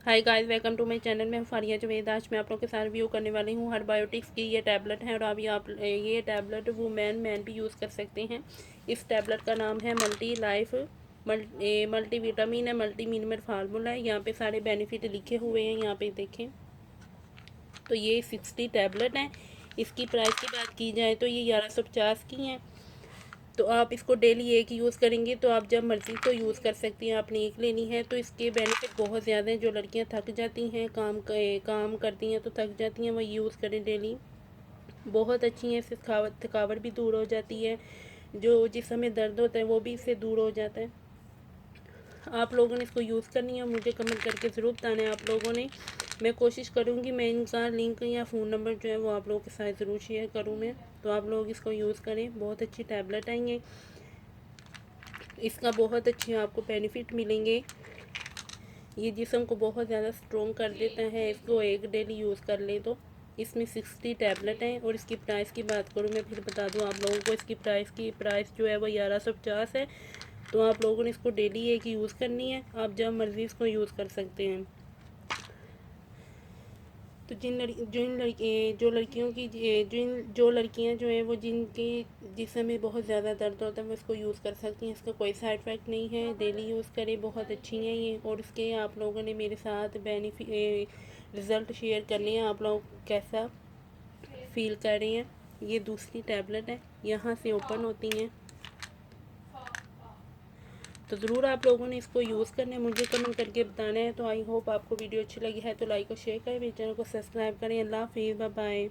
Hi guys, welcome to my channel. मैं हूं फारिया जवेद। आज मैं आप लोगों के साथ रिव्यू करने वाली हूं हर्बायोटिक्स की ये टैबलेट है। और अभी आप ये टैबलेट वुमेन भी यूज़ कर सकते हैं। इस टैबलेट का नाम है मल्टी लाइफ मल्टी विटामिन है, मल्टी मिनरल फार्मूला है। यहाँ पे सारे बेनिफिट लिखे हुए हैं, यहाँ पे देखें तो ये 60 टैबलेट हैं। इसकी प्राइस की बात की जाए तो ये 1150 की हैं। तो आप इसको डेली एक यूज़ करेंगे तो आप जब मर्ज़ी को यूज़ कर सकती हैं। आपने एक लेनी है तो इसके बेनिफिट बहुत ज़्यादा हैं। जो लड़कियां थक जाती हैं, काम करती हैं तो थक जाती हैं, वो यूज़ करें डेली। बहुत अच्छी है, इससे थकावट भी दूर हो जाती है। जो जिस्म में दर्द होता है वो भी इससे दूर हो जाता है। आप लोगों ने इसको यूज़ करनी है, मुझे कमेंट करके ज़रूर बताना है आप लोगों ने। मैं कोशिश करूँगी मैं इनका लिंक या फ़ोन नंबर जो है वो आप लोगों के साथ ज़रूर शेयर करूँ मैं। तो आप लोग इसको यूज़ करें, बहुत अच्छी टैबलेट आई हैं। इसका बहुत अच्छे आपको बेनिफिट मिलेंगे। ये जिस्म को बहुत ज़्यादा स्ट्रॉन्ग कर देता है। इसको एक डेली यूज़ कर लें तो इसमें 60 टैबलेट हैं। और इसकी प्राइस की बात करूँ मैं, फिर बता दूँ आप लोगों को, इसकी प्राइस जो है वो 1150 है। तो आप लोगों ने इसको डेली एक यूज़ करनी है, आप जब मर्ज़ी इसको यूज़ कर सकते हैं। तो जो लड़कियों की जो लड़कियां जो हैं वो जिनके जिस्म में बहुत ज़्यादा दर्द होता है वो इसको यूज़ कर सकती हैं। इसका कोई साइड इफ़ेक्ट नहीं है, डेली यूज़ करें, बहुत अच्छी हैं ये। और इसके आप लोगों ने मेरे साथ रिज़ल्ट शेयर करने हैं, आप लोग कैसा फील कर रहे हैं। ये दूसरी टैबलेट है, यहाँ से ओपन होती हैं। तो ज़रूर आप लोगों ने इसको यूज़ करना है, मुझे कमेंट करके बताना है। तो आई होप आपको वीडियो अच्छी लगी है तो लाइक और शेयर करें, मेरे चैनल को सब्सक्राइब करें। अल्लाह हाफिज़, बाय बाय।